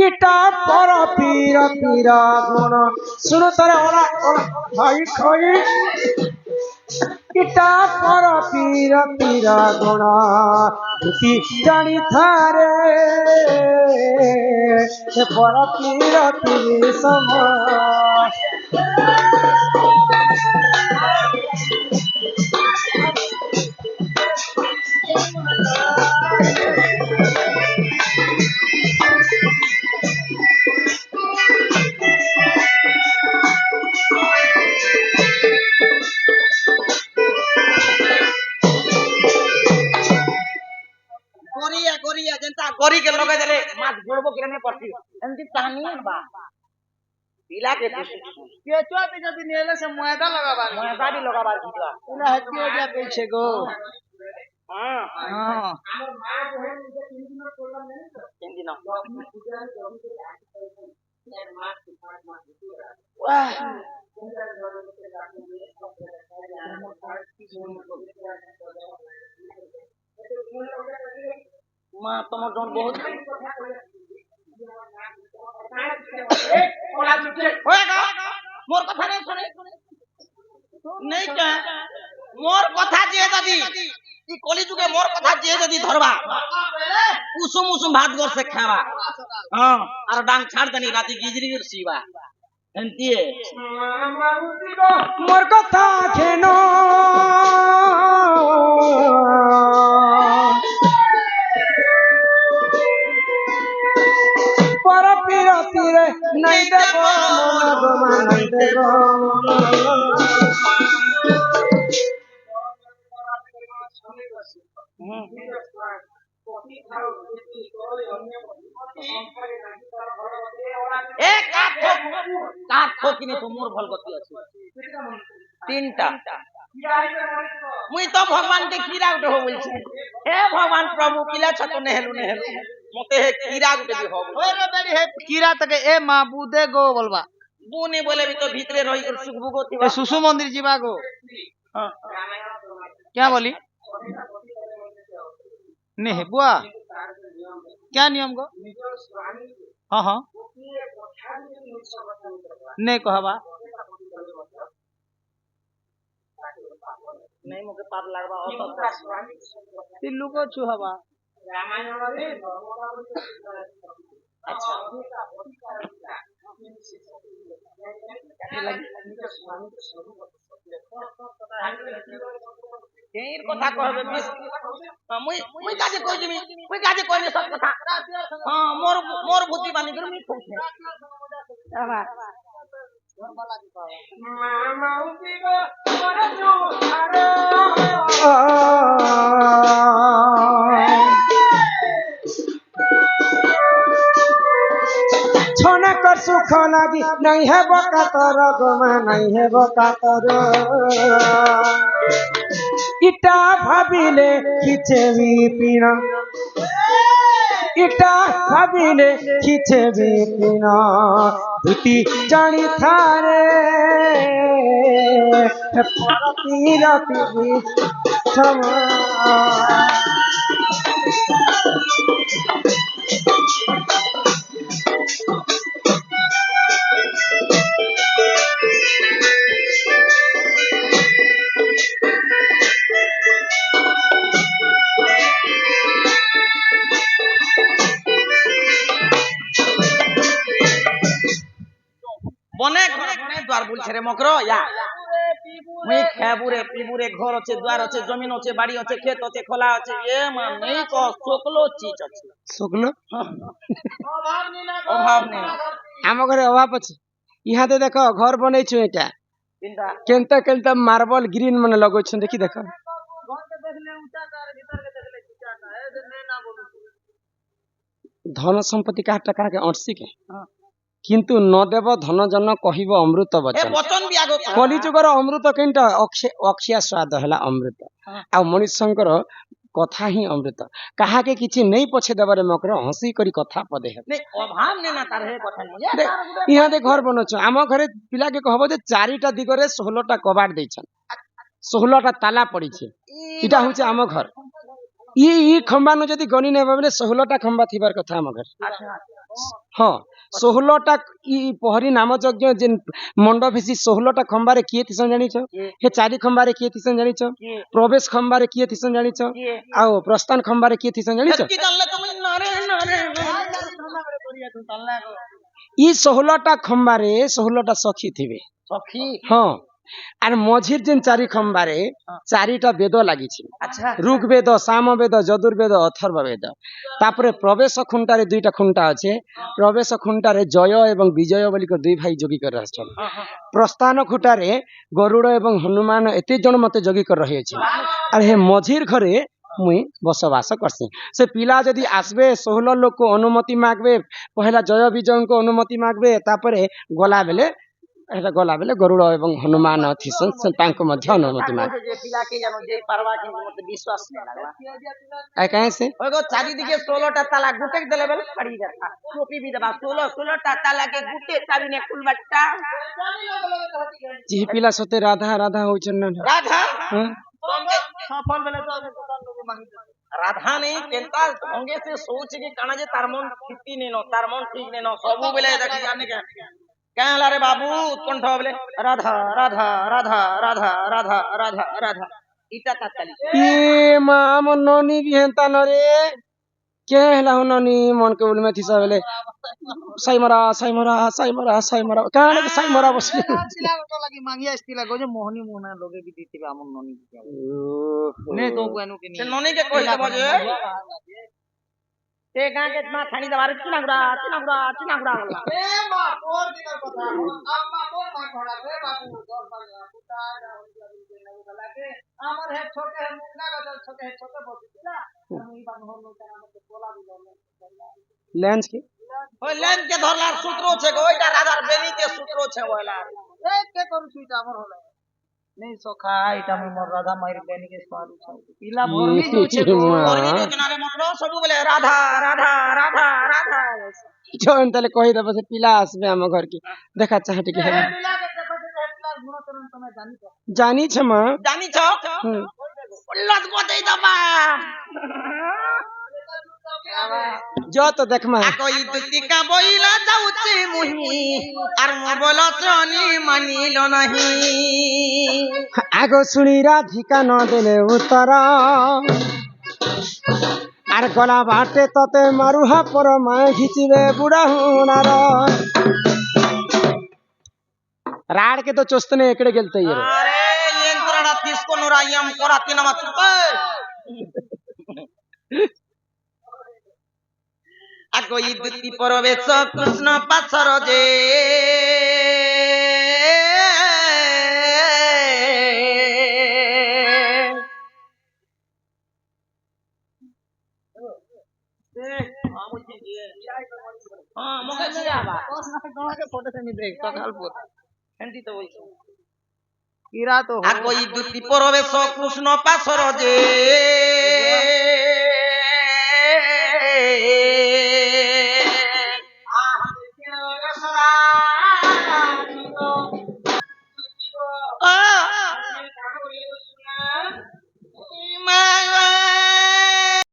इटा पर पीर पीर गुण सुनो तारे ओला ओला खाई खाई इटा पर पीर पीर गुण धुति जानी थारे पर पीर पीर सम गोरी के लगे देले माछ जोड़बो के नहीं पड़ती एंती तानी बा पीला के केचो पे जदी नेले से मैदा भी लगाबा दिया ना हत्ती हो गया पीछे को हां हां हमर मां जो है मुझे 3 दिन में प्रॉब्लम नहीं तो 3 दिन मां तुम जोन बहुत होएगा मोर कथा नहीं सुने नहीं क्या मोर कथा जे दादी ई कली जुगे मोर कथा जे दादी धरबा कुसुम कुसुम भात गोर से खावा हां और डांग छाड़ दनी राती गिजरी गिर सीवा एंतिए मोर कथा खेनो पर पीर पीर नहीं देबो मन नहीं देबो एक काठ ठोकिने तो मोर भल गति अछि तीनटा मुई तो भगवान के कीड़ा उठे हो बोल छी हे भगवान प्रभु किला छतो नेहलु नेहलु मते हे कीड़ा उठे दी हो ओए रे बेड़ी हे कीड़ा तक ए माबूदे गो बोलबा बु नहीं बोले भी तो भीतरे रही कर सुखबु गो ए सुसु मंदिर जीवा गो हां क्या बोली नहीं बुआ क्या नियम गो हां हां नहीं कहबा नहीं मुके पाप लागबा तिल्लू को छुहबा अच्छा केर कथा कहबे मुई मुई काजे कह दिमी मुई काजे कहले सब कथा हां मोर मोर भूति बानी कर मुई खोखे आबा छोना कर सुख लागी नहीं है बकातर गोमा नहीं है बकातर इटा भाबिले खिचे भी पीना इटा भाबिले खिचे भी पीना धुति जानी थारे पीरा पीरी समा बने घर बने द्वार बोल छरे मकरो या मुई खाबुरे पीबुरे घर আছে द्वार আছে जमीन আছে बाड़ी আছে खेत আছে खोला আছে ए मा नहीं को सकलो चीज আছে सकलो अभाव नहीं आम घरे अभाव अछि यहाँ तो देखो घर बनै छु एटा तीनटा केनता केनता मार्बल ग्रीन मन लगो छु देखि देखो धन संपत्ति का टका के 80 के किंतु न देव धन जन कहिब अमृत ए वचन वचन भी आगो कली जुगर अमृत केनटा अक्षय स्वाद हला अमृत आ मनुष्यंकर कथा ही अमृत कहा के किछि नहीं पछे देबारे मकर हंसी करी कथा पदे है नहीं अभाव ने ना तार हे कथा नहीं यहाँ दे घर बनछ आम घरे पिला के कहबो जे 4टा दिगरे 16टा कबाट दैछन 16टा ताला पड़ी छे इटा होचे आम घर ଇ ଖମ୍ବା ନ ଯଦି ଗଣି ନେବା ବେଲେ 16ଟା ଖମ୍ବା ଥିବାର କଥା ଆମ ଘରେ। ହଁ 16ଟା ଇ ପହରି ନାମ ଯଜ୍ଞ ଯେନ୍ ମଣ୍ଡପ ହେସି 16ଟା ଖମ୍ବାରେ କିଏ ଥିସନ୍ ଜାଣିଛ? ହେ 4 ଖମ୍ବାରେ କିଏ ଥିସନ୍ ଜାଣିଛ? ପ୍ରବେଶ ଖମ୍ବାରେ କିଏ ଥିସନ୍ ଜାଣିଛ? ଆଉ ପ୍ରସ୍ଥାନ ଖମ୍ବାରେ କିଏ ଥିସନ୍ ଜାଣିଛ? ଏତିକି ଜାଣିଲେ ତମେ ନାରେ ନାରେ ଇ 16ଟା ଖମ୍ବାରେ 16ଟା ସଖୀ ଥିବେ। ସଖୀ ହଁ আর মঝির যেন 4 খম্বারে 4টা বেদ লাগিছে। আচ্ছা ঋগ বেদ, সাম বেদ, যজুর্বেদ, অথর্ব বেদ। তারপরে প্রবেশ খুঁটারে 2টা খুঁটা আছে। প্রবেশ খুঁটারে জয় এবং বিজয় বলি 2 ভাই যোগী করে আসছেন। প্রস্থান খুঁটারে গরুড় এবং হনুমান এতে জন মতে যোগী করে রহিছে। আর হে মঝির ঘরে মুই বসবাস করছি। সে পিলা যদি আসবে 16 লোক অনুমতি মাগবে, পহেলা জয় বিজয়ଙ୍କ অনুমতি মাগবে, তারপরে গলা বেলে এটা গলা বেলে গরুড় এবং হনুমান থিসন ସେ ତାଙ୍କ ମଧ୍ୟ ଅନୁମତି ମାଗ যে পিলা কে জানো যে পারবা কিন্তু মতে বিশ্বাস নাই লাগলা আই কাহে সে ওই গো চারিদিকে 16টা তালা গুটেক দেলে বেলে পড়ি যাতা টोपी भी देबा 16টা ताला के गुटे चाबी ने खुलबट्टा জি পিলা সতে রাধা রাধা হইছন না राधा হ্যাঁ সফল বেলে তো আমি দোকান লোক মাগি राधा नहीं केनता ढंगे से सोच के काना जे तार मन ठीक नहीं नो तार मन ठीक नहीं नो सबू बेले देखि जाने के कहला रे बाबू उत्कंठ बोले राधा राधा राधा राधा राधा राधा राधा इटा ताली ए माम ननी भी हेंता नरे के हला हो ननी मन के उल में थिसा बेले সাইমরা সাইমরা সাইমরা সাইমরা কান সাইমরা বসলি ছিলা তো লাগি মাগি আসতিলা গো যে মোহনী মোনা লগে কি দিতিবে আমন ননি নে তো কোনু কি নি से नोनी के कहि देबो जे ते गां के मा थानी दबार चिनागुड़ा वाला এ মা তোর দিনের কথা আম্মা তোর মা ঘোড়া রে বাবু তোর বাবা পুতা লাগে আমার হে ছোটে মুখনা গজল ছোটে ছোটে বসিছিলা আমি বান হলো তার আমাকে বলা দিল লেন্স কি ओय लेन के धरलार सूत्रो छे गो ओइटा राधार बेनी के सूत्रो छे ओला এ কে করছু এটা আমার হলো নেই সখা এটা আমি মোর রাধা মাইর বেনি के स्वाद छ পিলা ভরমি जोछे गो ओरनी के किनारे मनलो सबु बोले राधा राधा राधा राधा जोन तले कहि देबो से पिला आसबे हम घर की देखा चाह टिके पिला के देखो जे हेटला गुणकरण તમે জানি তো जानी छ म जानी छ उल्लत बतै दबा जो तो देखमा कोई दुतिका बोइला जाउचे मुही आर मो बोल त्रनी मानिलो नहीं आगो सुनी राधिका न देले उत्तर আর গলা বাটে ততে মারুহা পর মা ঘিচিবে বুড়া হুনার राड के तो चोस्तने एकड़े गेलते ये अरे ये इंद्रना तीसको नुरायम कोराती नमा चुपे आगो ई दुति परवेश कृष्ण पाछर जे हां मगे ले आबा কোন के फोटो से নি देख সকালপুর এন্টি তো বলছো কিরা তো आगो ई दुति परवेश कृष्ण पाछर जे